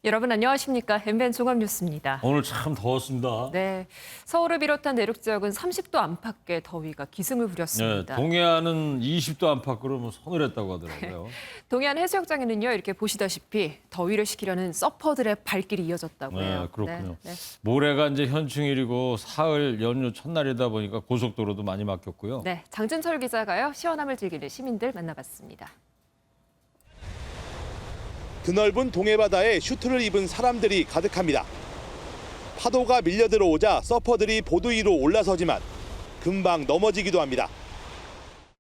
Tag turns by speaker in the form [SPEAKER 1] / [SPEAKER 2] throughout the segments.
[SPEAKER 1] 여러분 안녕하십니까? MBN 종합뉴스입니다.
[SPEAKER 2] 오늘 참 더웠습니다.
[SPEAKER 1] 네, 서울을 비롯한 내륙 지역은 30도 안팎의 더위가 기승을 부렸습니다.
[SPEAKER 2] 동해안은 20도 안팎으로 뭐 서늘했다고 하더라고요.
[SPEAKER 1] 동해안 해수욕장에는요, 이렇게 보시다시피 더위를 식히려는 서퍼들의 발길이 이어졌다고 해요.
[SPEAKER 2] 네, 그렇군요.
[SPEAKER 1] 네.
[SPEAKER 2] 모레가 이제 현충일이고 사흘 연휴 첫날이다 보니까 고속도로도 많이 막혔고요.
[SPEAKER 1] 네, 장진철 기자가요, 시원함을 즐기는 시민들 만나봤습니다.
[SPEAKER 3] 드넓은 동해바다에 슈트를 입은 사람들이 가득합니다. 파도가 밀려 들어오자 서퍼들이 보드 위로 올라서지만 금방 넘어지기도 합니다.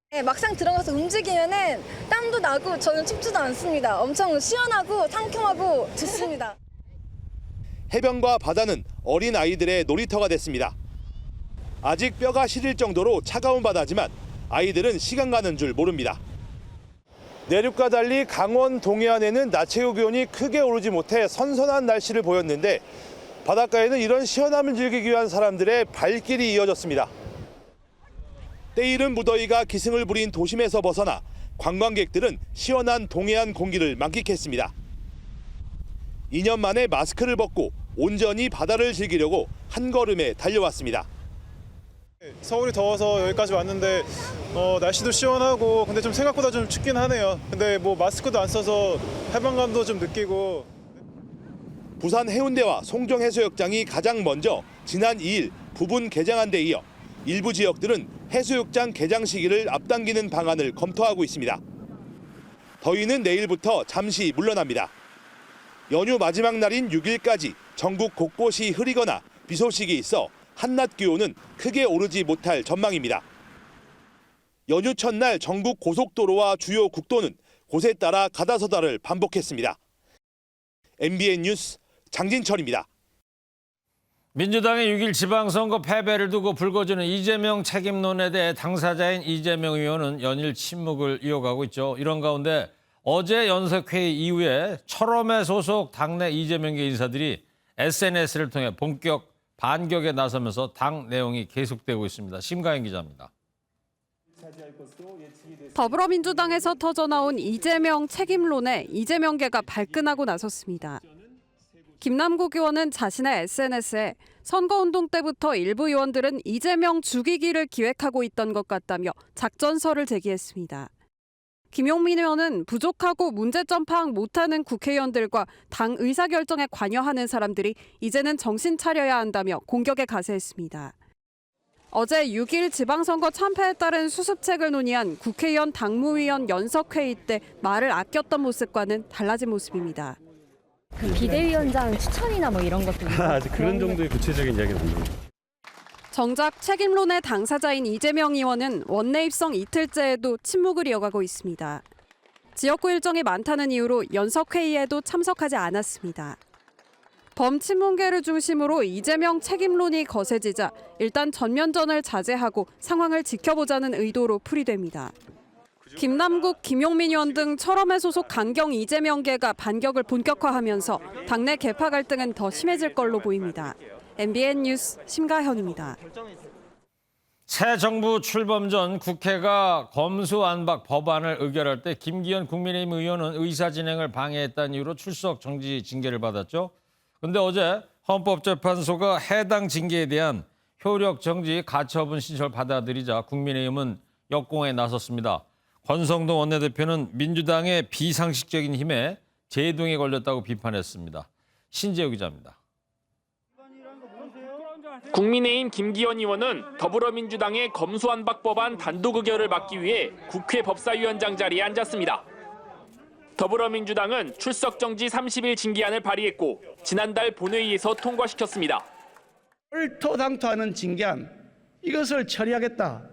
[SPEAKER 4] 네, 막상 들어가서 움직이면은 땀도 나고 저는 춥지도 않습니다. 엄청 시원하고 상큼하고 좋습니다.
[SPEAKER 3] 해변과 바다는 어린 아이들의 놀이터가 됐습니다. 아직 뼈가 시릴 정도로 차가운 바다지만 아이들은 시간 가는 줄 모릅니다. 내륙과 달리 강원 동해안에는 낮 최고 기온이 크게 오르지 못해 선선한 날씨를 보였는데 바닷가에는 이런 시원함을 즐기기 위한 사람들의 발길이 이어졌습니다. 때이른 무더위가 기승을 부린 도심에서 벗어나 관광객들은 시원한 동해안 공기를 만끽했습니다. 2년 만에 마스크를 벗고 온전히 바다를 즐기려고 한 걸음에 달려왔습니다.
[SPEAKER 5] 서울이 더워서 여기까지 왔는데 날씨도 시원하고 근데 좀 생각보다 좀 춥긴 하네요. 근데 뭐 마스크도 안 써서 해방감도 좀 느끼고.
[SPEAKER 3] 부산 해운대와 송정해수욕장이 가장 먼저 지난 2일 부분 개장한 데 이어 일부 지역들은 해수욕장 개장 시기를 앞당기는 방안을 검토하고 있습니다. 더위는 내일부터 잠시 물러납니다. 연휴 마지막 날인 6일까지 전국 곳곳이 흐리거나 비 소식이 있어 한낮 기온은 크게 오르지 못할 전망입니다. 연휴 첫날 전국 고속도로와 주요 국도는 곳에 따라 가다서다를 반복했습니다. MBN 뉴스 장진철입니다.
[SPEAKER 2] 민주당의 6일 지방선거 패배를 두고 불거지는 이재명 책임론에 대해 당사자인 이재명 의원은 연일 침묵을 이어가고 있죠. 이런 가운데 어제 연석회의 이후에 철험회 소속 당내 이재명계 인사들이 SNS를 통해 본격 반격에 나서면서 당 내용이 계속되고 있습니다. 심가연 기자입니다.
[SPEAKER 6] 더불어민주당에서 터져나온 이재명 책임론에 이재명계가 발끈하고 나섰습니다. 김남국 의원은 자신의 SNS에 선거운동 때부터 일부 의원들은 이재명 죽이기를 기획하고 있던 것 같다며 작전서를 제기했습니다. 김용민 의원은 부족하고 문제점 파악 못하는 국회의원들과 당 의사결정에 관여하는 사람들이 이제는 정신 차려야 한다며 공격에 가세했습니다. 어제 6일 지방선거 참패에 따른 수습책을 논의한 국회의원 당무위원 연석회의 때 말을 아꼈던 모습과는 달라진 모습입니다.
[SPEAKER 7] 그 비대위원장 추천이나 뭐 이런 것도
[SPEAKER 8] 아직 그런 정도의 구체적인 이야기는 안 됩니다.
[SPEAKER 6] 정작 책임론의 당사자인 이재명 의원은 원내 입성 이틀째에도 침묵을 이어가고 있습니다. 지역구 일정이 많다는 이유로 연석회의에도 참석하지 않았습니다. 범친문계를 중심으로 이재명 책임론이 거세지자 일단 전면전을 자제하고 상황을 지켜보자는 의도로 풀이됩니다. 김남국, 김용민 의원 등 철험회 소속 강경 이재명계가 반격을 본격화하면서 당내 계파 갈등은 더 심해질 걸로 보입니다. MBN 뉴스 심가현입니다.
[SPEAKER 2] 새 정부 출범 전 국회가 검수안박 법안을 의결할 때 김기현 국민의힘 의원은 의사 진행을 방해했다는 이유로 출석 정지 징계를 받았죠. 그런데 어제 헌법재판소가 해당 징계에 대한 효력 정지 가처분 신청을 받아들이자 국민의힘은 역공에 나섰습니다. 권성동 원내대표는 민주당의 비상식적인 힘에 제동이 걸렸다고 비판했습니다. 신재우 기자입니다.
[SPEAKER 9] 국민의힘 김기현 의원은 더불어민주당의 검수안박 법안 단독 의결을 막기 위해 국회 법사위원장 자리에 앉았습니다. 더불어민주당은 출석 정지 30일 징계안을 발의했고 지난달 본회의에서 통과시켰습니다.
[SPEAKER 10] 얼토당토하는 징계안, 이것을 처리하겠다.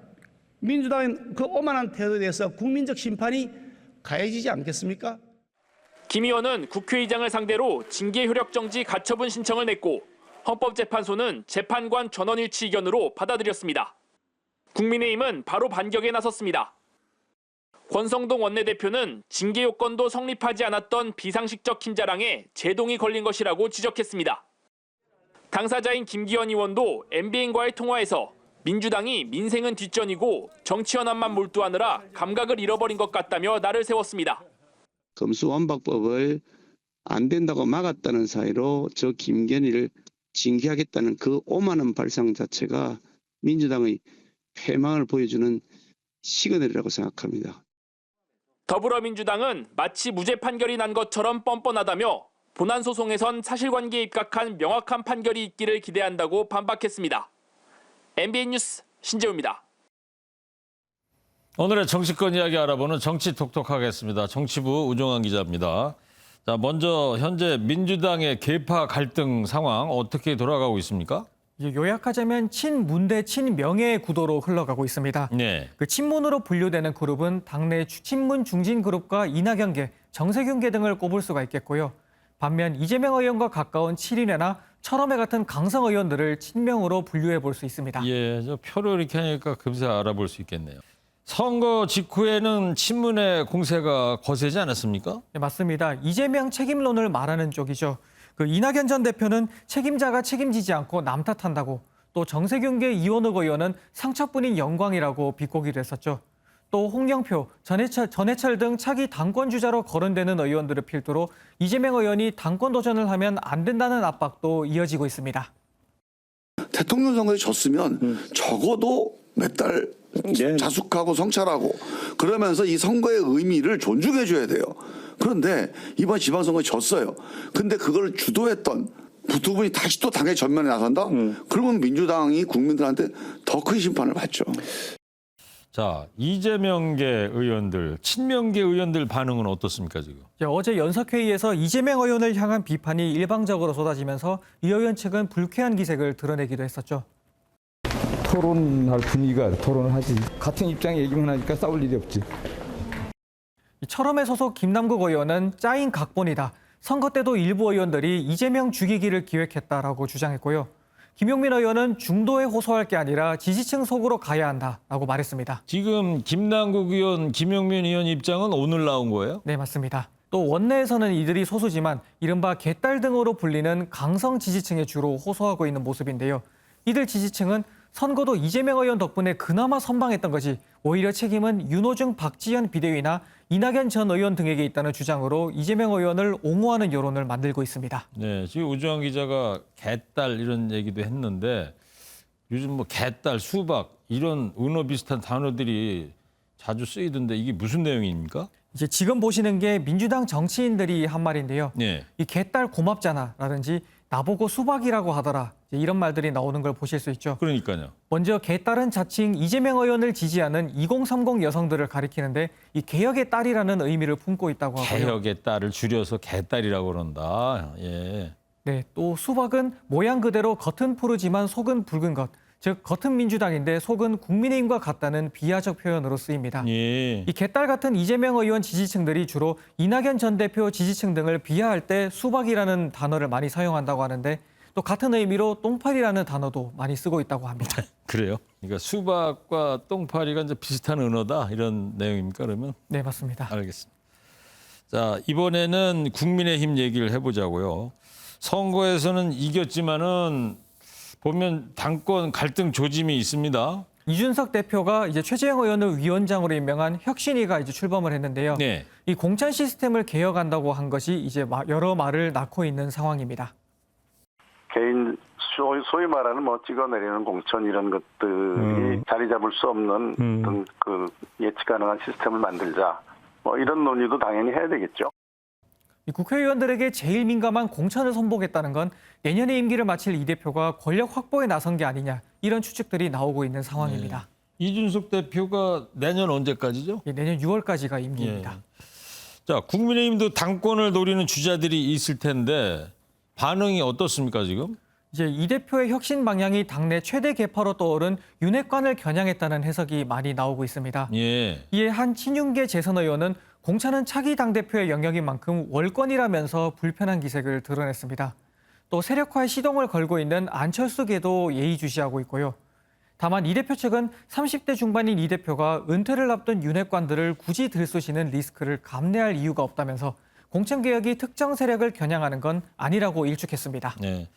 [SPEAKER 10] 민주당의 그 오만한 태도에 대해서 국민적 심판이 가해지지 않겠습니까?
[SPEAKER 9] 김 의원은 국회의장을 상대로 징계 효력 정지 가처분 신청을 냈고 헌법재판소는 재판관 전원일치 의견으로 받아들였습니다. 국민의힘은 바로 반격에 나섰습니다. 권성동 원내대표는 징계 요건도 성립하지 않았던 비상식적 힘 자랑에 제동이 걸린 것이라고 지적했습니다. 당사자인 김기현 의원도 MBN과의 통화에서 민주당이 민생은 뒷전이고 정치 현안만 몰두하느라 감각을 잃어버린 것 같다며 날을 세웠습니다.
[SPEAKER 11] 검수완박법을 안 된다고 막았다는 사이로 저 김건희를 징계하겠다는 그 오만한 발상 자체가 민주당의 패망을 보여주는 시그널이라고 생각합니다.
[SPEAKER 9] 더불어민주당은 마치 무죄 판결이 난 것처럼 뻔뻔하다며 본안 소송에선 사실관계에 입각한 명확한 판결이 있기를 기대한다고 반박했습니다. MBN 뉴스 신재우입니다.
[SPEAKER 2] 오늘의 정치권 이야기 알아보는 정치 톡톡하겠습니다. 정치부 우종환 기자입니다. 자, 먼저 현재 민주당의 계파 갈등 상황 어떻게 돌아가고 있습니까?
[SPEAKER 12] 요약하자면 친문 대 친명의 구도로 흘러가고 있습니다.
[SPEAKER 2] 네.
[SPEAKER 12] 그 친문으로 분류되는 그룹은 당내 친문 중진 그룹과 이낙연계, 정세균계 등을 꼽을 수가 있겠고요. 반면 이재명 의원과 가까운 7인회나 철험회 같은 강성 의원들을 친명으로 분류해 볼 수 있습니다.
[SPEAKER 2] 예, 저 표를 이렇게 하니까 금세 알아볼 수 있겠네요. 선거 직후에는 친문의 공세가 거세지 않았습니까?
[SPEAKER 12] 네, 맞습니다. 이재명 책임론을 말하는 쪽이죠. 그 이낙연 전 대표는 책임자가 책임지지 않고 남 탓한다고, 또 정세균계 이원욱 의원은 상처뿐인 영광이라고 비꼬기도 했었죠. 또 홍영표, 전해철 등 차기 당권 주자로 거론되는 의원들을 필두로 이재명 의원이 당권 도전을 하면 안 된다는 압박도 이어지고 있습니다.
[SPEAKER 13] 대통령 선거에 졌으면 적어도 몇 달 자숙하고 성찰하고 그러면서 이 선거의 의미를 존중해 줘야 돼요. 그런데 이번 지방선거에 졌어요. 근데 그걸 주도했던 두 분이 다시 또 당의 전면에 나선다? 그러면 민주당이 국민들한테 더 큰 심판을 받죠.
[SPEAKER 2] 자, 이재명계 의원들, 친명계 의원들 반응은 어떻습니까, 지금?
[SPEAKER 12] 어제 연석회의에서 이재명 의원을 향한 비판이 일방적으로 쏟아지면서 이 의원 측은 불쾌한 기색을 드러내기도 했었죠.
[SPEAKER 14] 토론할 분위기가 토론을 하지. 같은 입장 얘기만 하니까 싸울 일이 없지.
[SPEAKER 12] 철험회 소속 김남국 의원은 짜인 각본이다. 선거 때도 일부 의원들이 이재명 죽이기를 기획했다라고 주장했고요. 김용민 의원은 중도에 호소할 게 아니라 지지층 속으로 가야 한다라고 말했습니다.
[SPEAKER 2] 지금 김남국 의원, 김용민 의원 입장은 오늘 나온 거예요?
[SPEAKER 12] 네, 맞습니다. 또 원내에서는 이들이 소수지만 이른바 개딸 등으로 불리는 강성 지지층에 주로 호소하고 있는 모습인데요. 이들 지지층은 선거도 이재명 의원 덕분에 그나마 선방했던 거지 오히려 책임은 윤호중 박지현 비대위나 이낙연 전 의원 등에게 있다는 주장으로 이재명 의원을 옹호하는 여론을 만들고 있습니다.
[SPEAKER 2] 네, 지금 우주환 기자가 개딸 이런 얘기도 했는데 요즘 뭐 개딸, 수박 이런 은어 비슷한 단어들이 자주 쓰이던데 이게 무슨 내용입니까?
[SPEAKER 12] 이제 지금 보시는 게 민주당 정치인들이 한 말인데요.
[SPEAKER 2] 네.
[SPEAKER 12] 이 개딸 고맙잖아라든지 나보고 수박이라고 하더라. 이런 말들이 나오는 걸 보실 수 있죠.
[SPEAKER 2] 그러니까요.
[SPEAKER 12] 먼저 개딸은 자칭 이재명 의원을 지지하는 2030 여성들을 가리키는데 이 개혁의 딸이라는 의미를 품고 있다고 하고요.
[SPEAKER 2] 개혁의 딸을 줄여서 개딸이라고 그런다. 예.
[SPEAKER 12] 네, 또 수박은 모양 그대로 겉은 푸르지만 속은 붉은 것. 즉 겉은 민주당인데 속은 국민의힘과 같다는 비하적 표현으로 쓰입니다.
[SPEAKER 2] 예.
[SPEAKER 12] 이 개딸 같은 이재명 의원 지지층들이 주로 이낙연 전 대표 지지층 등을 비하할 때 수박이라는 단어를 많이 사용한다고 하는데 또 같은 의미로 똥파리라는 단어도 많이 쓰고 있다고 합니다.
[SPEAKER 2] 그래요? 그러니까 수박과 똥파리가 이제 비슷한 은어다 이런 내용입니까 그러면?
[SPEAKER 12] 네, 맞습니다.
[SPEAKER 2] 알겠습니다. 자, 이번에는 국민의힘 얘기를 해보자고요. 선거에서는 이겼지만은 보면 당권 갈등 조짐이 있습니다.
[SPEAKER 12] 이준석 대표가 이제 최재형 의원을 위원장으로 임명한 혁신위가 이제 출범을 했는데요.
[SPEAKER 2] 네.
[SPEAKER 12] 이 공천 시스템을 개혁한다고 한 것이 이제 여러 말을 낳고 있는 상황입니다.
[SPEAKER 15] 개인 소위 말하는 뭐 찍어내리는 공천 이런 것들이 자리 잡을 수 없는 어떤 그 예측 가능한 시스템을 만들자. 뭐 이런 논의도 당연히 해야 되겠죠.
[SPEAKER 12] 이 국회의원들에게 제일 민감한 공천을 선보겠다는 건 내년에 임기를 마칠 이 대표가 권력 확보에 나선 게 아니냐 이런 추측들이 나오고 있는 상황입니다.
[SPEAKER 2] 네. 이준석 대표가 내년 언제까지죠?
[SPEAKER 12] 예, 내년 6월까지가 임기입니다.
[SPEAKER 2] 예. 자, 국민의힘도 당권을 노리는 주자들이 있을 텐데 반응이 어떻습니까 지금?
[SPEAKER 12] 이제 이 대표의 혁신 방향이 당내 최대 계파로 떠오른 윤핵관을 겨냥했다는 해석이 많이 나오고 있습니다.
[SPEAKER 2] 예.
[SPEAKER 12] 이에 한 친윤계 재선 의원은 공천은 차기 당대표의 영역인 만큼 월권이라면서 불편한 기색을 드러냈습니다. 또 세력화에 시동을 걸고 있는 안철수계도 예의주시하고 있고요. 다만 이 대표 측은 30대 중반인 이 대표가 은퇴를 앞둔 윤핵관들을 굳이 들쑤시는 리스크를 감내할 이유가 없다면서 공천개혁이 특정 세력을 겨냥하는 건 아니라고 일축했습니다.
[SPEAKER 2] 네.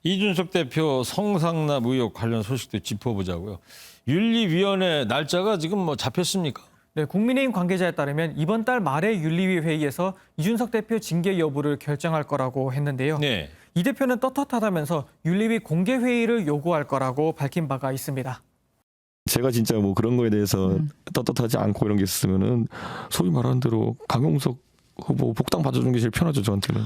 [SPEAKER 2] 이준석 대표 성상납 의혹 관련 소식도 짚어보자고요. 윤리위원회 날짜가 지금 뭐 잡혔습니까?
[SPEAKER 12] 네, 국민의힘 관계자에 따르면 이번 달 말에 윤리위 회의에서 이준석 대표 징계 여부를 결정할 거라고 했는데요.
[SPEAKER 2] 네.
[SPEAKER 12] 이 대표는 떳떳하다면서 윤리위 공개 회의를 요구할 거라고 밝힌 바가 있습니다.
[SPEAKER 8] 제가 진짜 뭐 그런 거에 대해서 떳떳하지 않고 이런 게 있으면은 소위 말하는 대로 강용석 후보 복당 받아주는 게 제일 편하죠, 저한테는.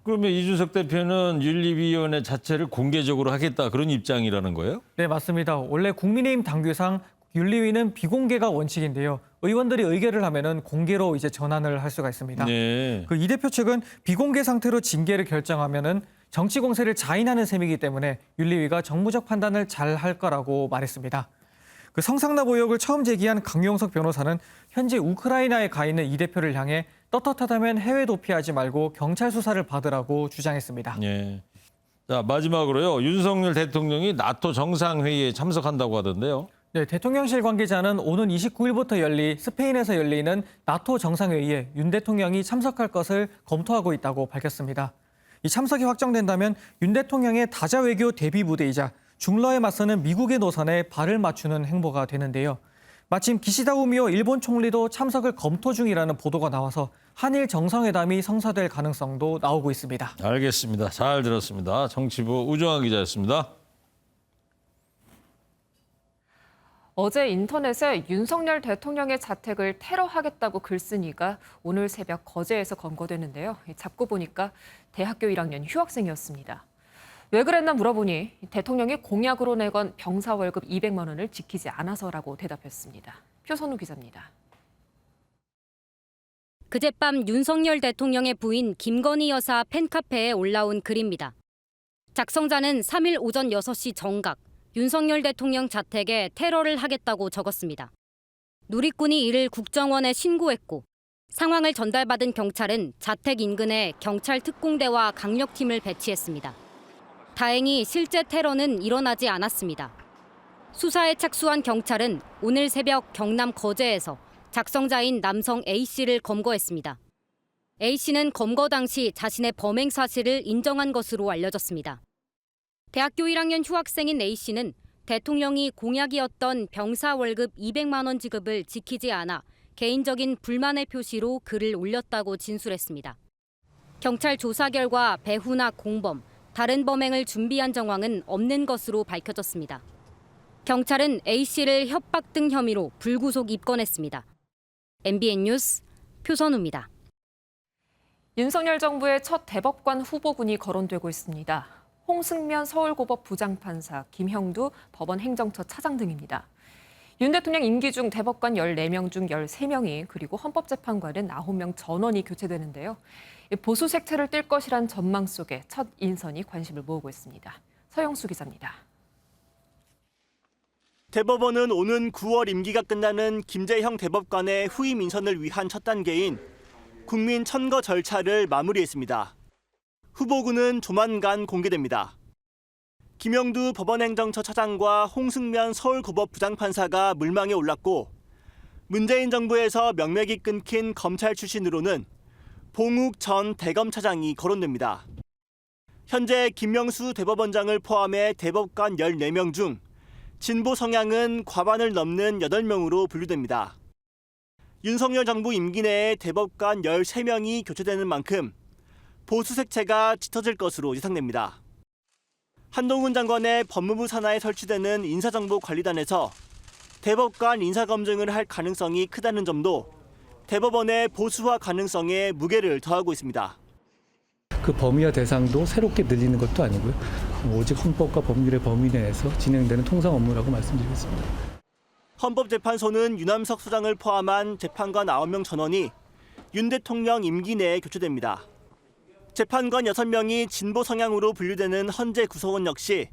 [SPEAKER 2] 그러면 이준석 대표는 윤리위원회 자체를 공개적으로 하겠다 그런 입장이라는 거예요?
[SPEAKER 12] 네, 맞습니다. 원래 국민의힘 당규상 윤리위는 비공개가 원칙인데요. 의원들이 의결을 하면은 공개로 이제 전환을 할 수가 있습니다.
[SPEAKER 2] 네.
[SPEAKER 12] 이 대표 측은 비공개 상태로 징계를 결정하면은 정치 공세를 자인하는 셈이기 때문에 윤리위가 정무적 판단을 잘 할 거라고 말했습니다. 성상납 의혹을 처음 제기한 강용석 변호사는 현재 우크라이나에 가 있는 이 대표를 향해 떳떳하다면 해외 도피하지 말고 경찰 수사를 받으라고 주장했습니다.
[SPEAKER 2] 네. 자, 마지막으로요. 윤석열 대통령이 나토 정상회의에 참석한다고 하던데요.
[SPEAKER 12] 네, 대통령실 관계자는 오는 29일부터 스페인에서 열리는 나토 정상회의에 윤 대통령이 참석할 것을 검토하고 있다고 밝혔습니다. 이 참석이 확정된다면 윤 대통령의 다자 외교 대비 부대이자 중러에 맞서는 미국의 노선에 발을 맞추는 행보가 되는데요. 마침 기시다 후미오 일본 총리도 참석을 검토 중이라는 보도가 나와서 한일 정상회담이 성사될 가능성도 나오고 있습니다.
[SPEAKER 2] 알겠습니다. 잘 들었습니다. 정치부 우정환 기자였습니다.
[SPEAKER 1] 어제 인터넷에 윤석열 대통령의 자택을 테러하겠다고 글쓴 이가 오늘 새벽 거제에서 검거됐는데요. 잡고 보니까 대학교 1학년 휴학생이었습니다. 왜 그랬나 물어보니 대통령이 공약으로 내건 병사 월급 200만 원을 지키지 않아서라고 대답했습니다. 표선우 기자입니다.
[SPEAKER 7] 그젯밤 윤석열 대통령의 부인 김건희 여사 팬카페에 올라온 글입니다. 작성자는 3일 오전 6시 정각 윤석열 대통령 자택에 테러를 하겠다고 적었습니다. 누리꾼이 이를 국정원에 신고했고 상황을 전달받은 경찰은 자택 인근에 경찰 특공대와 강력팀을 배치했습니다. 다행히 실제 테러는 일어나지 않았습니다. 수사에 착수한 경찰은 오늘 새벽 경남 거제에서 작성자인 남성 A씨를 검거했습니다. A씨는 검거 당시 자신의 범행 사실을 인정한 것으로 알려졌습니다. 대학교 1학년 휴학생인 A씨는 대통령이 공약이었던 병사 월급 200만 원 지급을 지키지 않아 개인적인 불만의 표시로 글을 올렸다고 진술했습니다. 경찰 조사 결과 배후나 공범, 다른 범행을 준비한 정황은 없는 것으로 밝혀졌습니다. 경찰은 A씨를 협박 등 혐의로 불구속 입건했습니다. MBN 뉴스 표선우입니다.
[SPEAKER 1] 윤석열 정부의 첫 대법관 후보군이 거론되고 있습니다. 홍승면 서울고법 부장판사, 김형두 법원 행정처 차장 등입니다. 윤 대통령 임기 중 대법관 14명 중 13명이 그리고 헌법재판관은 9명 전원이 교체되는데요. 보수 색채를 띨 것이란 전망 속에 첫 인선이 관심을 모으고 있습니다. 서영수 기자입니다.
[SPEAKER 16] 대법원은 오는 9월 임기가 끝나는 김재형 대법관의 후임 인선을 위한 첫 단계인 국민 천거 절차를 마무리했습니다. 후보군은 조만간 공개됩니다. 김영두 법원행정처 차장과 홍승면 서울고법 부장판사가 물망에 올랐고 문재인 정부에서 명맥이 끊긴 검찰 출신으로는 봉욱 전 대검차장이 거론됩니다. 현재 김명수 대법원장을 포함해 대법관 14명 중 진보 성향은 과반을 넘는 8명으로 분류됩니다. 윤석열 정부 임기 내에 대법관 13명이 교체되는 만큼 보수 색채가 짙어질 것으로 예상됩니다. 한동훈 장관의 법무부 산하에 설치되는 인사정보관리단에서 대법관 인사검증을 할 가능성이 크다는 점도 대법원의 보수화 가능성에 무게를 더하고 있습니다.
[SPEAKER 17] 그 범위와 대상도 새롭게 늘리는 것도 아니고요. 오직 헌법과 법률의 범위 내에서 진행되는 통상 업무라고 말씀드리겠습니다.
[SPEAKER 16] 헌법재판소는 유남석 소장을 포함한 재판관 9명 전원이 윤 대통령 임기 내에 교체됩니다. 재판관 6명이 진보 성향으로 분류되는 헌재 구성원 역시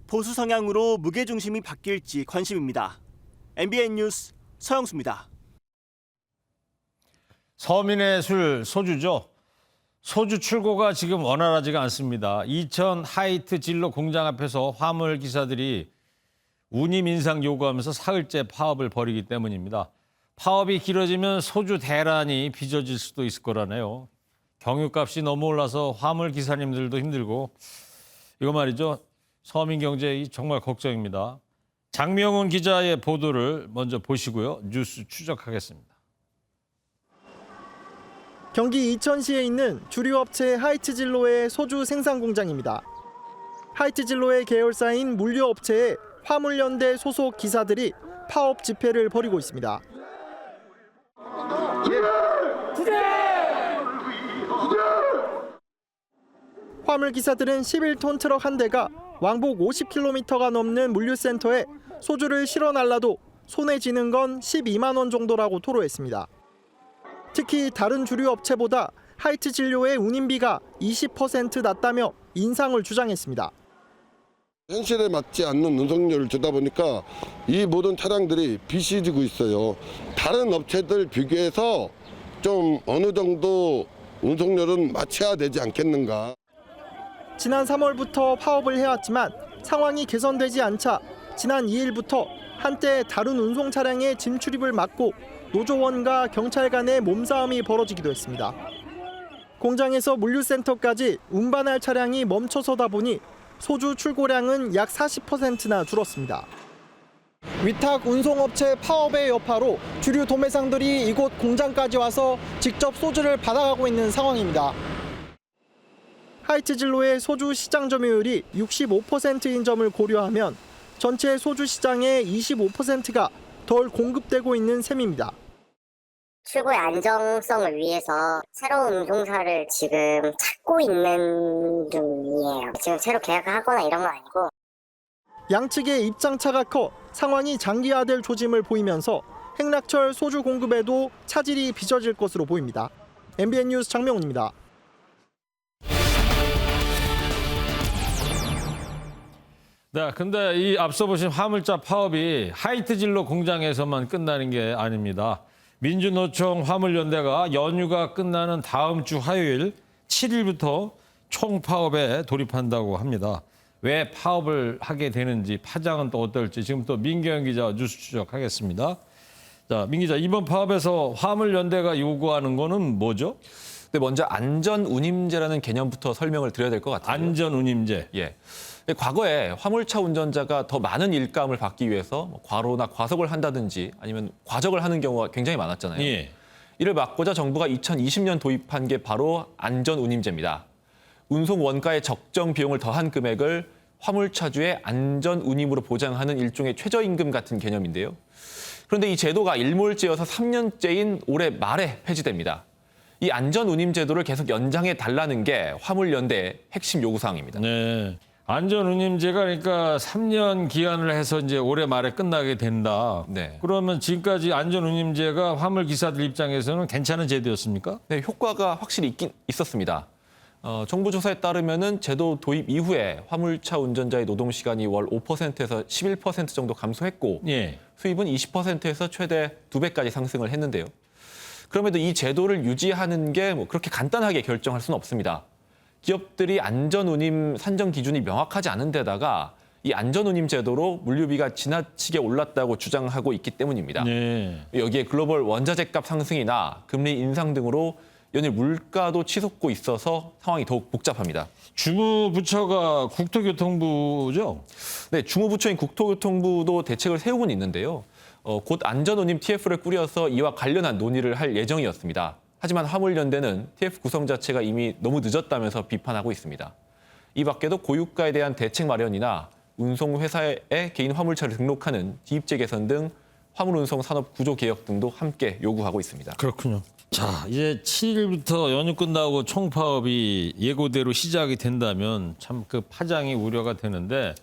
[SPEAKER 16] 보수 성향으로 무게중심이 바뀔지 관심입니다. MBN 뉴스 서영수입니다.
[SPEAKER 2] 서민의 술, 소주죠. 소주 출고가 지금 원활하지가 않습니다. 이천 하이트 진로 공장 앞에서 화물 기사들이 운임 인상 요구하면서 사흘째 파업을 벌이기 때문입니다. 파업이 길어지면 소주 대란이 빚어질 수도 있을 거라네요. 경유값이 너무 올라서 화물 기사님들도 힘들고 이거 말이죠. 서민 경제 정말 걱정입니다. 장명훈 기자의 보도를 먼저 보시고요. 뉴스 추적하겠습니다.
[SPEAKER 18] 경기 이천시에 있는 주류업체 하이트진로의 소주 생산 공장입니다. 하이트진로의 계열사인 물류업체의 화물연대 소속 기사들이 파업 집회를 벌이고 있습니다. 화물 기사들은 11톤 트럭 한 대가 왕복 50km가 넘는 물류센터에 소주를 실어 날라도 손에 쥐는 건 12만 원 정도라고 토로했습니다. 특히 다른 주류 업체보다 하이트 진료의 운임비가 20% 낮다며 인상을 주장했습니다.
[SPEAKER 19] 현실에 맞지 않는 운송료를 주다 보니까 이 모든 차량들이 빚이 지고 있어요. 다른 업체들 비교해서 좀 어느 정도 운송료는 맞춰야 되지 않겠는가.
[SPEAKER 18] 지난 3월부터 파업을 해왔지만 상황이 개선되지 않자 지난 2일부터 한때 다른 운송 차량의 짐 출입을 막고 노조원과 경찰 간의 몸싸움이 벌어지기도 했습니다. 공장에서 물류센터까지 운반할 차량이 멈춰서다 보니 소주 출고량은 약 40%나 줄었습니다. 위탁 운송업체 파업의 여파로 주류 도매상들이 이곳 공장까지 와서 직접 소주를 받아가고 있는 상황입니다. 하이트진로의 소주 시장 점유율이 65%인 점을 고려하면 전체 소주 시장의 25%가 덜 공급되고 있는 셈입니다.
[SPEAKER 20] 출고의 안정성을 위해서 새로운 운송사를 지금 찾고 있는 중이에요. 지금 새로 계약하거나 이런 건 아니고.
[SPEAKER 18] 양측의 입장차가 커 상황이 장기화될 조짐을 보이면서 행락철 소주 공급에도 차질이 빚어질 것으로 보입니다. MBN 뉴스 장명훈입니다.
[SPEAKER 2] 네, 근데 이 앞서 보신 화물차 파업이 하이트진로 공장에서만 끝나는 게 아닙니다. 민주노총 화물연대가 연휴가 끝나는 다음 주 화요일 7일부터 총파업에 돌입한다고 합니다. 왜 파업을 하게 되는지, 파장은 또 어떨지 지금 또 민경현 기자 뉴스 추적하겠습니다. 자, 민 기자, 이번 파업에서 화물연대가 요구하는 거는 뭐죠?
[SPEAKER 21] 네, 먼저 안전운임제라는 개념부터 설명을 드려야 될 것 같아요.
[SPEAKER 2] 안전운임제.
[SPEAKER 21] 예. 과거에 화물차 운전자가 더 많은 일감을 받기 위해서 과로나 과속을 한다든지 아니면 과적을 하는 경우가 굉장히 많았잖아요.
[SPEAKER 2] 예.
[SPEAKER 21] 이를 막고자 정부가 2020년 도입한 게 바로 안전운임제입니다. 운송 원가의 적정 비용을 더한 금액을 화물차주의 안전운임으로 보장하는 일종의 최저임금 같은 개념인데요. 그런데 이 제도가 일몰제여서 3년째인 올해 말에 폐지됩니다. 이 안전운임 제도를 계속 연장해 달라는 게 화물연대의 핵심 요구사항입니다.
[SPEAKER 2] 네. 안전운임제가 그러니까 3년 기한을 해서 이제 올해 말에 끝나게 된다.
[SPEAKER 21] 네.
[SPEAKER 2] 그러면 지금까지 안전운임제가 화물 기사들 입장에서는 괜찮은 제도였습니까?
[SPEAKER 21] 네, 효과가 확실히 있긴 있었습니다. 정부 조사에 따르면은 제도 도입 이후에 화물차 운전자의 노동 시간이 월 5%에서 11% 정도 감소했고
[SPEAKER 2] 예.
[SPEAKER 21] 수입은 20%에서 최대 2배까지 상승을 했는데요. 그럼에도 이 제도를 유지하는 게 뭐 그렇게 간단하게 결정할 수는 없습니다. 기업들이 안전운임 산정 기준이 명확하지 않은 데다가 이 안전운임 제도로 물류비가 지나치게 올랐다고 주장하고 있기 때문입니다.
[SPEAKER 2] 네.
[SPEAKER 21] 여기에 글로벌 원자재값 상승이나 금리 인상 등으로 연일 물가도 치솟고 있어서 상황이 더욱 복잡합니다.
[SPEAKER 2] 주무부처가 국토교통부죠?
[SPEAKER 21] 네, 주무부처인 국토교통부도 대책을 세우고는 있는데요. 곧 안전운임 TF를 꾸려서 이와 관련한 논의를 할 예정이었습니다. 하지만 화물연대는 TF 구성 자체가 이미 너무 늦었다면서 비판하고 있습니다. 이 밖에도 고유가에 대한 대책 마련이나 운송회사에 개인 화물차를 등록하는 기입제 개선 등 화물운송 산업 구조 개혁 등도 함께 요구하고 있습니다.
[SPEAKER 2] 그렇군요. 자, 이제 7일부터 연휴 끝나고 총파업이 예고대로 시작이 된다면 참 그 파장이 우려가 되는데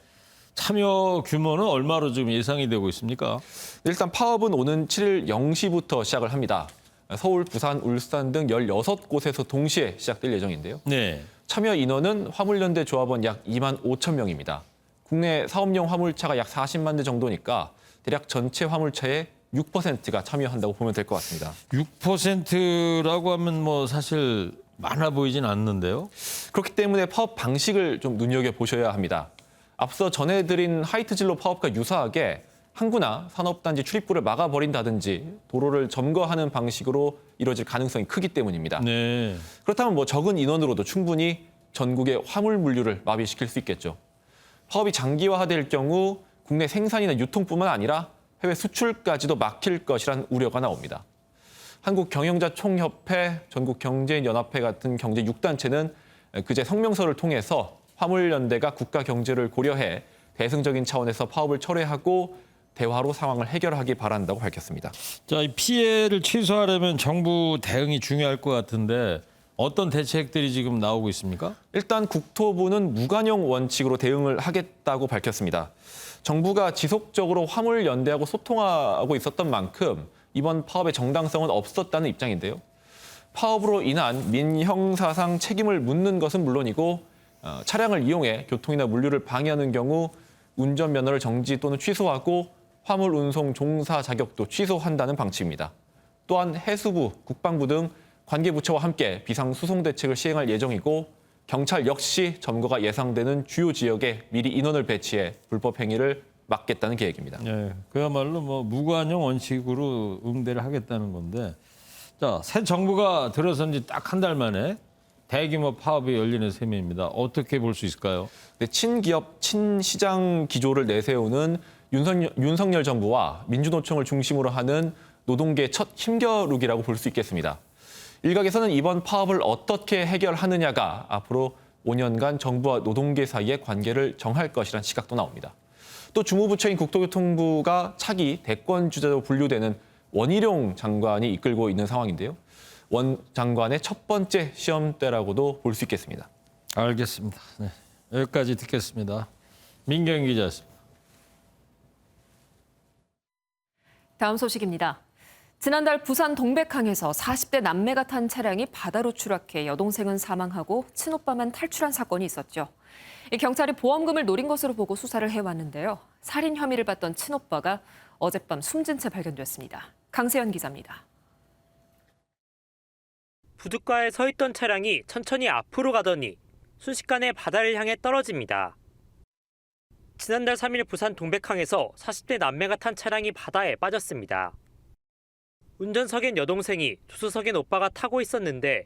[SPEAKER 2] 참여 규모는 얼마로 지금 예상이 되고 있습니까?
[SPEAKER 21] 일단 파업은 오는 7일 0시부터 시작을 합니다. 서울, 부산, 울산 등 16곳에서 동시에 시작될 예정인데요.
[SPEAKER 2] 네.
[SPEAKER 21] 참여 인원은 화물연대 조합원 약 2만 5천 명입니다. 국내 사업용 화물차가 약 40만 대 정도니까 대략 전체 화물차의 6%가 참여한다고 보면 될 것 같습니다.
[SPEAKER 2] 6%라고 하면 뭐 사실 많아 보이진 않는데요.
[SPEAKER 21] 그렇기 때문에 파업 방식을 좀 눈여겨보셔야 합니다. 앞서 전해드린 하이트진로 파업과 유사하게 항구나 산업단지 출입구를 막아버린다든지 도로를 점거하는 방식으로 이루어질 가능성이 크기 때문입니다.
[SPEAKER 2] 네.
[SPEAKER 21] 그렇다면 뭐 적은 인원으로도 충분히 전국의 화물 물류를 마비시킬 수 있겠죠. 파업이 장기화될 경우 국내 생산이나 유통뿐만 아니라 해외 수출까지도 막힐 것이란 우려가 나옵니다. 한국경영자총협회, 전국경제인연합회 같은 경제 6단체는 그제 성명서를 통해서 화물연대가 국가 경제를 고려해 대승적인 차원에서 파업을 철회하고 대화로 상황을 해결하기 바란다고 밝혔습니다.
[SPEAKER 2] 자, 이 피해를 최소화하려면 정부 대응이 중요할 것 같은데 어떤 대책들이 지금 나오고 있습니까?
[SPEAKER 21] 일단 국토부는 무관용 원칙으로 대응을 하겠다고 밝혔습니다. 정부가 지속적으로 화물연대하고 소통하고 있었던 만큼 이번 파업의 정당성은 없었다는 입장인데요. 파업으로 인한 민형사상 책임을 묻는 것은 물론이고 차량을 이용해 교통이나 물류를 방해하는 경우 운전면허를 정지 또는 취소하고 화물 운송 종사 자격도 취소한다는 방침입니다. 또한 해수부, 국방부 등 관계부처와 함께 비상수송 대책을 시행할 예정이고 경찰 역시 점거가 예상되는 주요 지역에 미리 인원을 배치해 불법 행위를 막겠다는 계획입니다.
[SPEAKER 2] 네, 그야말로 뭐 무관용 원칙으로 응대를 하겠다는 건데, 자, 새 정부가 들어선 지 딱 한 달 만에 대규모 파업이 열리는 셈입니다. 어떻게 볼 수 있을까요?
[SPEAKER 21] 네, 친기업, 친시장 기조를 내세우는 윤석열 정부와 민주노총을 중심으로 하는 노동계의 첫 힘겨루기라고 볼 수 있겠습니다. 일각에서는 이번 파업을 어떻게 해결하느냐가 앞으로 5년간 정부와 노동계 사이의 관계를 정할 것이라는 시각도 나옵니다. 또 주무부처인 국토교통부가 차기 대권 주자로 분류되는 원희룡 장관이 이끌고 있는 상황인데요. 원 장관의 첫 번째 시험대라고도 볼 수 있겠습니다.
[SPEAKER 2] 알겠습니다. 네, 여기까지 듣겠습니다. 민경 기자였습니다.
[SPEAKER 1] 다음 소식입니다. 지난달 부산 동백항에서 40대 남매가 탄 차량이 바다로 추락해 여동생은 사망하고 친오빠만 탈출한 사건이 있었죠. 경찰이 보험금을 노린 것으로 보고 수사를 해왔는데요. 살인 혐의를 받던 친오빠가 어젯밤 숨진 채 발견됐습니다. 강세연 기자입니다.
[SPEAKER 4] 부둣가에 서 있던 차량이 천천히 앞으로 가더니 순식간에 바다를 향해 떨어집니다. 지난달 3일 부산 동백항에서 40대 남매가 탄 차량이 바다에 빠졌습니다. 운전석엔 여동생이, 조수석엔 오빠가 타고 있었는데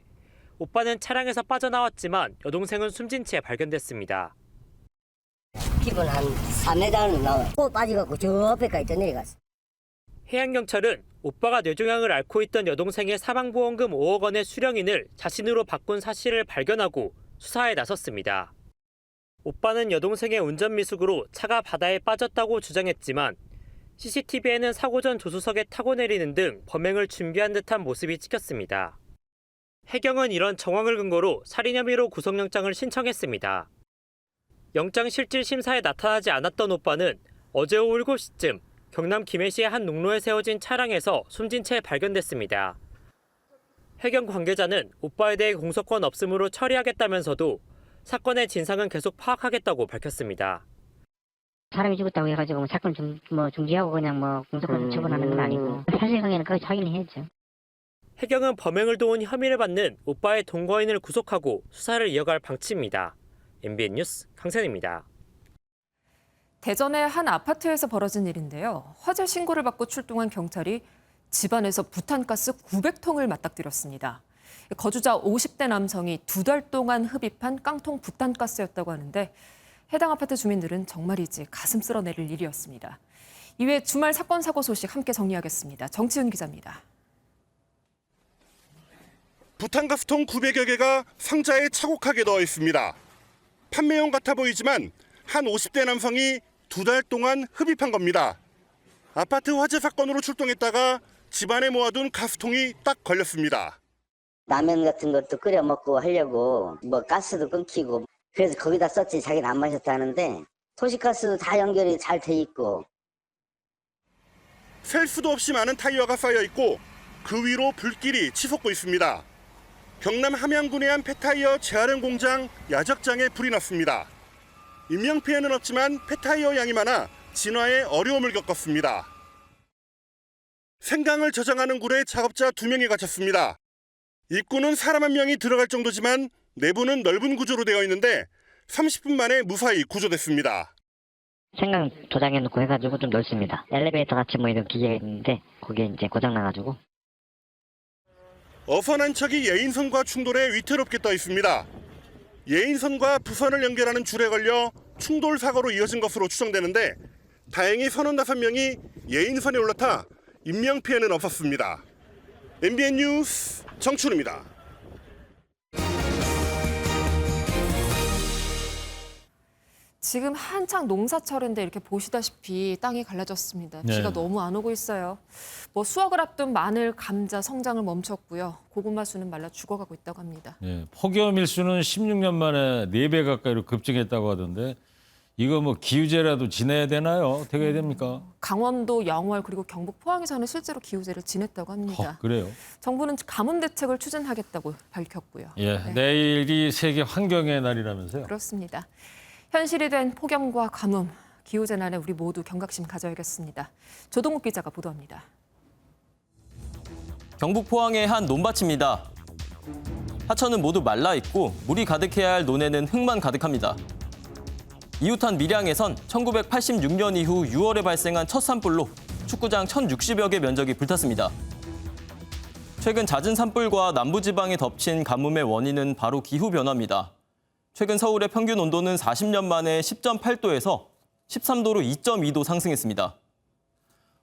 [SPEAKER 4] 오빠는 차량에서 빠져나왔지만 여동생은 숨진 채 발견됐습니다.
[SPEAKER 22] 깊은 한 4m는 나와요. 꼭 빠져갖고 저 앞에까지 또 내려갔어.
[SPEAKER 4] 해양경찰은 오빠가 뇌종양을 앓고 있던 여동생의 사망보험금 5억 원의 수령인을 자신으로 바꾼 사실을 발견하고 수사에 나섰습니다. 오빠는 여동생의 운전 미숙으로 차가 바다에 빠졌다고 주장했지만 CCTV에는 사고 전 조수석에 타고 내리는 등 범행을 준비한 듯한 모습이 찍혔습니다. 해경은 이런 정황을 근거로 살인 혐의로 구속영장을 신청했습니다. 영장 실질 심사에 나타나지 않았던 오빠는 어제 오후 7시쯤 경남 김해시의 한 농로에 세워진 차량에서 숨진 채 발견됐습니다. 해경 관계자는 오빠에 대해 공소권 없음으로 처리하겠다면서도 사건의 진상은 계속 파악하겠다고 밝혔습니다.
[SPEAKER 22] 사람이 죽었다고 해가지고 사건 중지하고 그냥 공소권 처분하는 건 아니고 사실관계는 거의 확인해야죠.
[SPEAKER 4] 해경은 범행을 도운 혐의를 받는 오빠의 동거인을 구속하고 수사를 이어갈 방침입니다. MBN 뉴스 강세현입니다.
[SPEAKER 1] 대전의 한 아파트에서 벌어진 일인데요. 화재 신고를 받고 출동한 경찰이 집안에서 부탄가스 900통을 맞닥뜨렸습니다. 거주자 50대 남성이 2달 동안 흡입한 깡통 부탄가스였다고 하는데 해당 아파트 주민들은 정말이지 가슴 쓸어내릴 일이었습니다. 이외 주말 사건 사고 소식 함께 정리하겠습니다. 정치훈 기자입니다.
[SPEAKER 3] 부탄가스통 900여 개가 상자에 차곡하게 넣어 있습니다. 판매용 같아 보이지만 한 50대 남성이 2달 동안 흡입한 겁니다. 아파트 화재 사건으로 출동했다가 집안에 모아둔 가스통이 딱 걸렸습니다.
[SPEAKER 22] 라면 같은 것도 끓여 먹고 하려고 가스도 끊기고 그래서 거기다 썼지 자기는 안 마셨다는데 도시가스도 다 연결이 잘 돼 있고.
[SPEAKER 3] 셀 수도 없이 많은 타이어가 쌓여 있고 그 위로 불길이 치솟고 있습니다. 경남 함양군의 한 폐타이어 재활용 공장 야적장에 불이 났습니다. 인명피해는 없지만 폐타이어 양이 많아 진화에 어려움을 겪었습니다. 생강을 저장하는 굴에 작업자 2명이 갇혔습니다. 입구는 사람 1명이 들어갈 정도지만 내부는 넓은 구조로 되어 있는데 30분 만에 무사히 구조됐습니다.
[SPEAKER 22] 생강 도장해놓고 해가지고 좀 넓습니다. 엘리베이터 같이 이런 기계가 있는데 거기에 이제 고장나가지고.
[SPEAKER 3] 어선 한 척이 예인선과 충돌해 위태롭게 떠 있습니다. 예인선과 부선을 연결하는 줄에 걸려 충돌 사고로 이어진 것으로 추정되는데
[SPEAKER 5] 다행히 선원 5명이 예인선에 올라타 인명피해는 없었습니다. MBN 뉴스 정춘우입니다.
[SPEAKER 1] 지금 한창 농사철인데 이렇게 보시다시피 땅이 갈라졌습니다. 비가 너무 안 오고 있어요. 수확을 앞둔 마늘, 감자 성장을 멈췄고요. 고구마 수는 말라 죽어가고 있다고 합니다.
[SPEAKER 2] 폭염 일수는 16년 만에 4배 가까이로 급증했다고 하던데 이거 기후제라도 지내야 되나요? 어떻게 해야 됩니까?
[SPEAKER 1] 강원도, 영월 그리고 경북 포항에서는 실제로 기후제를 지냈다고 합니다.
[SPEAKER 2] 그래요?
[SPEAKER 1] 정부는 가뭄 대책을 추진하겠다고 밝혔고요.
[SPEAKER 2] 내일이 세계 환경의 날이라면서요?
[SPEAKER 1] 그렇습니다. 현실이 된 폭염과 가뭄, 기후재난에 우리 모두 경각심 가져야겠습니다. 조동욱 기자가 보도합니다.
[SPEAKER 6] 경북 포항의 한 논밭입니다. 하천은 모두 말라 있고 물이 가득해야 할 논에는 흙만 가득합니다. 이웃한 밀양에선 1986년 이후 6월에 발생한 첫 산불로 축구장 1,060여 개 면적이 불탔습니다. 최근 잦은 산불과 남부지방에 덮친 가뭄의 원인은 바로 기후변화입니다. 최근 서울의 평균 온도는 40년 만에 10.8도에서 13도로 2.2도 상승했습니다.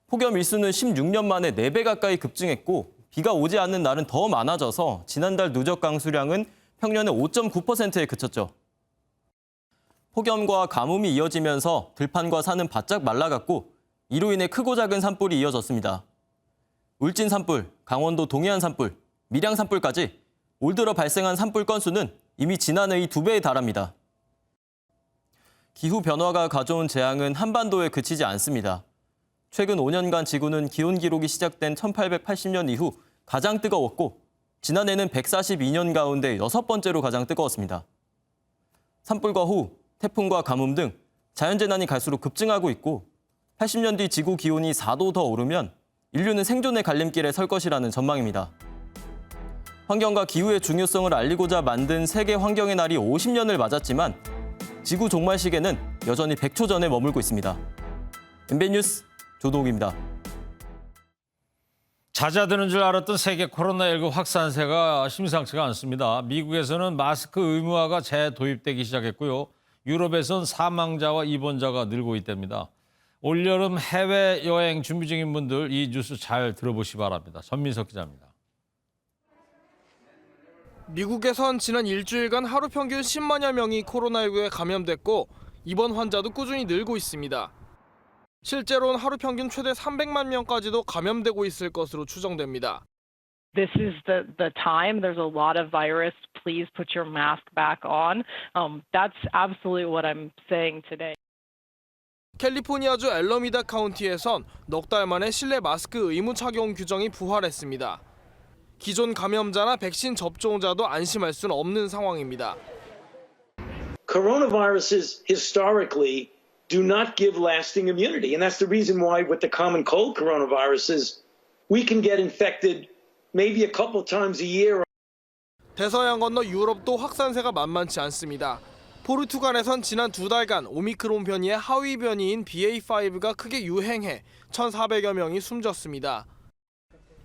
[SPEAKER 6] 폭염 일수는 16년 만에 4배 가까이 급증했고 비가 오지 않는 날은 더 많아져서 지난달 누적 강수량은 평년의 5.9%에 그쳤죠. 폭염과 가뭄이 이어지면서 들판과 산은 바짝 말라갔고 이로 인해 크고 작은 산불이 이어졌습니다. 울진 산불, 강원도 동해안 산불, 밀양 산불까지 올 들어 발생한 산불 건수는 이미 지난해의 2배에 달합니다. 기후변화가 가져온 재앙은 한반도에 그치지 않습니다. 최근 5년간 지구는 기온 기록이 시작된 1880년 이후 가장 뜨거웠고 지난해는 142년 가운데 6번째로 가장 뜨거웠습니다. 산불과 호우, 태풍과 가뭄 등 자연재난이 갈수록 급증하고 있고 80년 뒤 지구 기온이 4도 더 오르면 인류는 생존의 갈림길에 설 것이라는 전망입니다. 환경과 기후의 중요성을 알리고자 만든 세계 환경의 날이 50년을 맞았지만 지구 종말 시계는 여전히 100초 전에 머물고 있습니다. MBN 뉴스 조동욱입니다.
[SPEAKER 2] 잦아드는 줄 알았던 세계 코로나19 확산세가 심상치가 않습니다. 미국에서는 마스크 의무화가 재도입되기 시작했고요. 유럽에선 사망자와 입원자가 늘고 있답니다. 올여름 해외여행 준비 중인 분들 이 뉴스 잘 들어보시기 바랍니다. 전민석 기자입니다.
[SPEAKER 23] 미국에선 지난 일주일간 하루 평균 10만여 명이 코로나19에 감염됐고 입원 환자도 꾸준히 늘고 있습니다. 실제로는 하루 평균 최대 300만 명까지도 감염되고 있을 것으로 추정됩니다.
[SPEAKER 24] This is the time. There's a lot of virus. Please put your mask back on. That's absolutely what I'm saying today.
[SPEAKER 23] 캘리포니아주 엘러미다 카운티에선 넉 달 만에 실내 마스크 의무 착용 규정이 부활했습니다. 기존 감염자나 백신 접종자도 안심할 수는 없는 상황입니다.
[SPEAKER 25] Coronaviruses historically do not give lasting immunity, and that's the reason why with the common cold coronaviruses we can get infected maybe a couple times a year.
[SPEAKER 23] 대서양 건너 유럽도 확산세가 만만치 않습니다. 포르투갈에선 지난 2달간 오미크론 변이의 하위 변이인 BA5가 크게 유행해 1,400여 명이 숨졌습니다.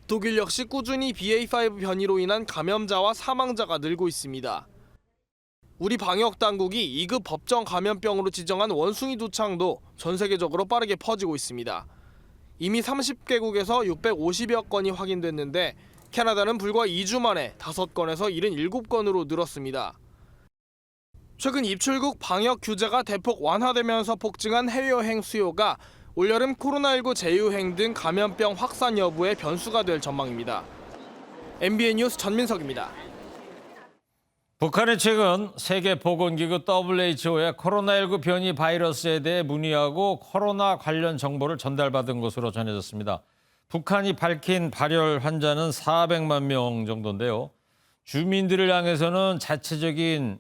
[SPEAKER 23] 독일 역시 꾸준히 BA5 변이로 인한 감염자와 사망자가 늘고 있습니다. 우리 방역 당국이 2급 법정 감염병으로 지정한 원숭이 두창도 전 세계적으로 빠르게 퍼지고 있습니다. 이미 30개국에서 650여 건이 확인됐는데 캐나다는 불과 2주 만에 5건에서 77건으로 늘었습니다. 최근 입출국 방역 규제가 대폭 완화되면서 폭증한 해외여행 수요가 올여름 코로나19 재유행 등 감염병 확산 여부의 변수가 될 전망입니다. MBN 뉴스 전민석입니다.
[SPEAKER 2] 북한이 최근 세계보건기구 WHO에 코로나19 변이 바이러스에 대해 문의하고 코로나 관련 정보를 전달받은 것으로 전해졌습니다. 북한이 밝힌 발열 환자는 400만 명 정도인데요. 주민들을 향해서는 자체적인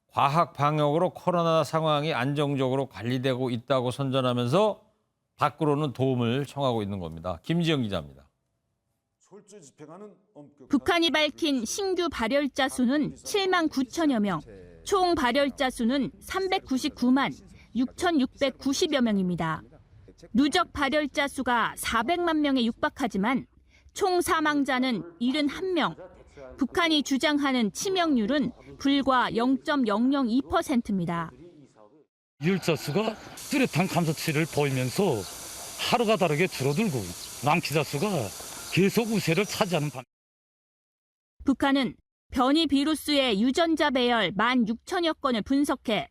[SPEAKER 2] 과학 방역으로 코로나 상황이 안정적으로 관리되고 있다고 선전하면서 밖으로는 도움을 청하고 있는 겁니다. 김지영 기자입니다.
[SPEAKER 26] 북한이 밝힌 신규 발열자 수는 7만 9천여 명, 총 발열자 수는 399만 6,690여 명입니다. 누적 발열자 수가 400만 명에 육박하지만 총 사망자는 71명, 북한이 주장하는 치명률은 불과 0.002%입니다.
[SPEAKER 9] 유입자 수가 뚜렷한 감소치를 보이면서 하루가 다르게 줄어들고 남기자 수가 계속 우세를 차지하는 반.
[SPEAKER 26] 북한은 변이 비루스의 유전자 배열 16,000여 건을 분석해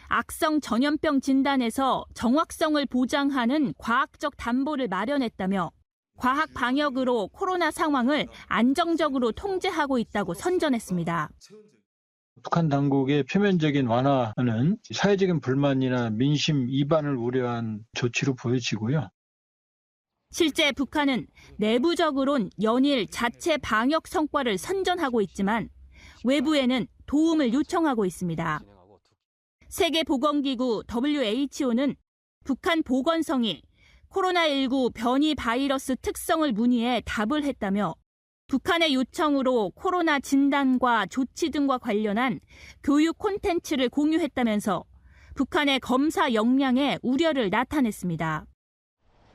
[SPEAKER 26] 악성 전염병 진단에서 정확성을 보장하는 과학적 담보를 마련했다며 과학 방역으로 코로나 상황을 안정적으로 통제하고 있다고 선전했습니다.
[SPEAKER 10] 북한 당국의 표면적인 완화는 사회적인 불만이나 민심 이반을 우려한 조치로 보여지고요.
[SPEAKER 26] 실제 북한은 내부적으론 연일 자체 방역 성과를 선전하고 있지만 외부에는 도움을 요청하고 있습니다. 세계보건기구 WHO는 북한 보건성이 코로나19 변이 바이러스 특성을 문의해 답을 했다며 북한의 요청으로 코로나 진단과 조치 등과 관련한 교육 콘텐츠를 공유했다면서 북한의 검사 역량에 우려를 나타냈습니다.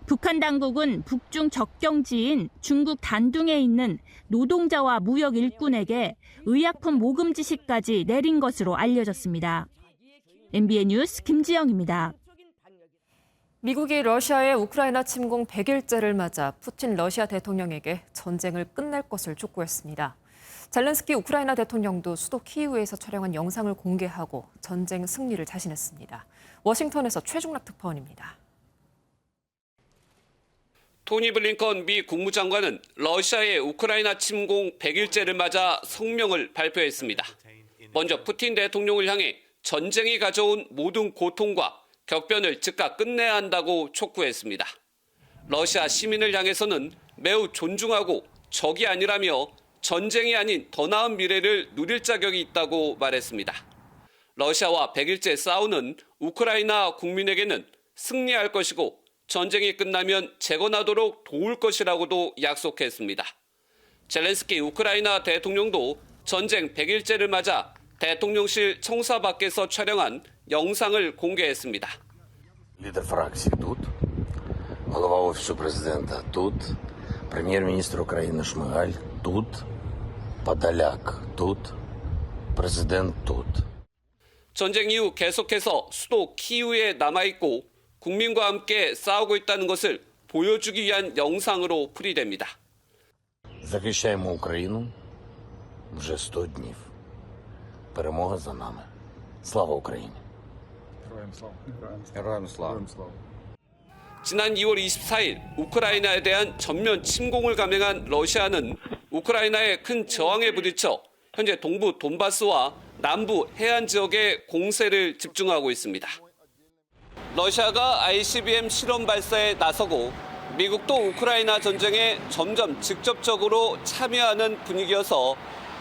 [SPEAKER 26] 북한 당국은 북중 접경지인 중국 단둥에 있는 노동자와 무역 일꾼에게 의약품 모금 지시까지 내린 것으로 알려졌습니다. MBN 뉴스 김지영입니다.
[SPEAKER 1] 미국이 러시아의 우크라이나 침공 100일째를 맞아 푸틴 러시아 대통령에게 전쟁을 끝낼 것을 촉구했습니다. 젤렌스키 우크라이나 대통령도 수도 키이우에서 촬영한 영상을 공개하고 전쟁 승리를 자신했습니다. 워싱턴에서 최중락 특파원입니다.
[SPEAKER 11] 토니 블링컨 미 국무장관은 러시아의 우크라이나 침공 100일째를 맞아 성명을 발표했습니다. 먼저 푸틴 대통령을 향해 전쟁이 가져온 모든 고통과 격변을 즉각 끝내야 한다고 촉구했습니다. 러시아 시민을 향해서는 매우 존중하고 적이 아니라며 전쟁이 아닌 더 나은 미래를 누릴 자격이 있다고 말했습니다. 러시아와 100일째 싸우는 우크라이나 국민에게는 승리할 것이고 전쟁이 끝나면 재건하도록 도울 것이라고도 약속했습니다. 젤렌스키 우크라이나 대통령도 전쟁 100일째를 맞아 대통령실 청사 밖에서 촬영한 영상을 공개했습니다.
[SPEAKER 13] Лідер фракції тут, голова Офісу президента тут, прем'єр-міністр України Шмигаль тут, Подоляк тут, президент тут.
[SPEAKER 11] 전쟁 이후 계속해서 수도 키이우에 남아있고 국민과 함께 싸우고 있다는 것을 보여주기 위한 영상으로 풀이됩니다.
[SPEAKER 13] Захищаємо Україну вже 100 днів. Перемога за нами. Слава Україні!
[SPEAKER 11] героям слава. 지난 2월 24일 우크라이나에 대한 전면 침공을 감행한 러시아는 우크라이나의 큰 저항에 부딪혀 현재 동부 돈바스와 남부 해안 지역에 공세를 집중하고 있습니다. 러시아가 ICBM 실험 발사에 나서고 미국도 우크라이나 전쟁에 점점 직접적으로 참여하는 분위기여서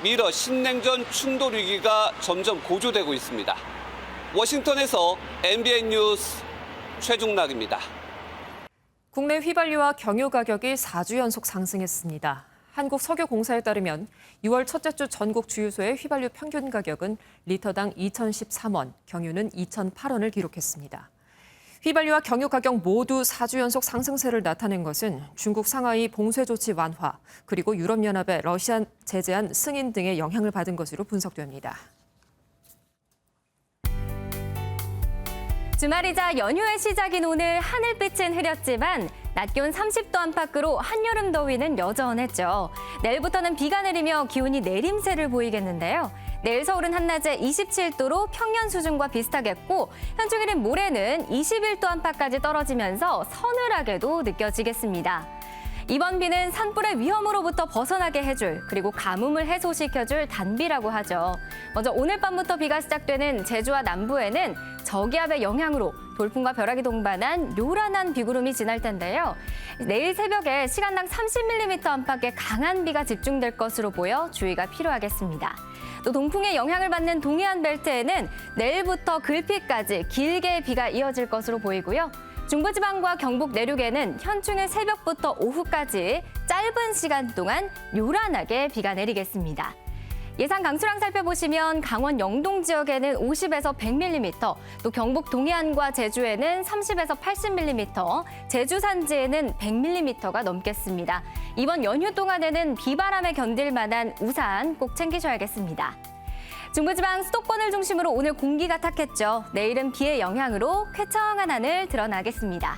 [SPEAKER 11] 미러 신냉전 충돌 위기가 점점 고조되고 있습니다. 워싱턴에서 MBN 뉴스 최중락입니다.
[SPEAKER 1] 국내 휘발유와 경유 가격이 4주 연속 상승했습니다. 한국석유공사에 따르면 6월 첫째 주 전국 주유소의 휘발유 평균 가격은 리터당 2,013원, 경유는 2,008원을 기록했습니다. 휘발유와 경유 가격 모두 4주 연속 상승세를 나타낸 것은 중국 상하이 봉쇄 조치 완화, 그리고 유럽연합의 러시아 제재안 승인 등의 영향을 받은 것으로 분석됩니다.
[SPEAKER 14] 주말이자 연휴의 시작인 오늘 하늘빛은 흐렸지만 낮 기온 30도 안팎으로 한여름 더위는 여전했죠. 내일부터는 비가 내리며 기온이 내림세를 보이겠는데요. 내일 서울은 한낮에 27도로 평년 수준과 비슷하겠고 현충일인 모레는 21도 안팎까지 떨어지면서 서늘하게도 느껴지겠습니다. 이번 비는 산불의 위험으로부터 벗어나게 해줄, 그리고 가뭄을 해소시켜줄 단비라고 하죠. 먼저 오늘 밤부터 비가 시작되는 제주와 남부에는 저기압의 영향으로 돌풍과 벼락이 동반한 요란한 비구름이 지날 텐데요. 내일 새벽에 시간당 30mm 안팎의 강한 비가 집중될 것으로 보여 주의가 필요하겠습니다. 또 동풍의 영향을 받는 동해안 벨트에는 내일부터 글피까지 길게 비가 이어질 것으로 보이고요. 중부지방과 경북 내륙에는 현충일 새벽부터 오후까지 짧은 시간 동안 요란하게 비가 내리겠습니다. 예상 강수량 살펴보시면 강원 영동 지역에는 50에서 100mm, 또 경북 동해안과 제주에는 30에서 80mm, 제주 산지에는 100mm가 넘겠습니다. 이번 연휴 동안에는 비바람에 견딜 만한 우산 꼭 챙기셔야겠습니다. 중부지방 수도권을 중심으로 오늘 공기가 탁했죠. 내일은 비의 영향으로 쾌청한 하늘 드러나겠습니다.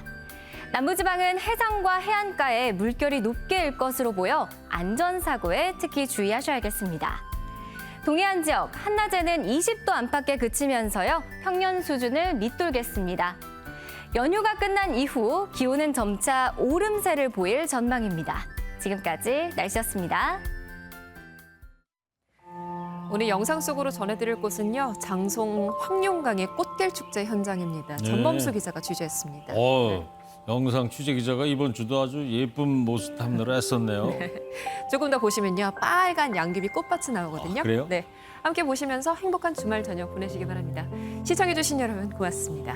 [SPEAKER 14] 남부지방은 해상과 해안가에 물결이 높게 일 것으로 보여 안전사고에 특히 주의하셔야겠습니다. 동해안 지역 한낮에는 20도 안팎에 그치면서요. 평년 수준을 밑돌겠습니다. 연휴가 끝난 이후 기온은 점차 오름세를 보일 전망입니다. 지금까지 날씨였습니다.
[SPEAKER 1] 오늘 영상 속으로 전해드릴 곳은요. 장송 황룡강의 꽃길 축제 현장입니다. 전범수 기자가 취재했습니다.
[SPEAKER 2] 영상 취재 기자가 이번 주도 아주 예쁜 모습 담느라 애썼네요.
[SPEAKER 1] 조금 더 보시면요. 빨간 양귀비 꽃밭이 나오거든요.
[SPEAKER 2] 그래요?
[SPEAKER 1] 네, 함께 보시면서 행복한 주말 저녁 보내시기 바랍니다. 시청해주신 여러분 고맙습니다.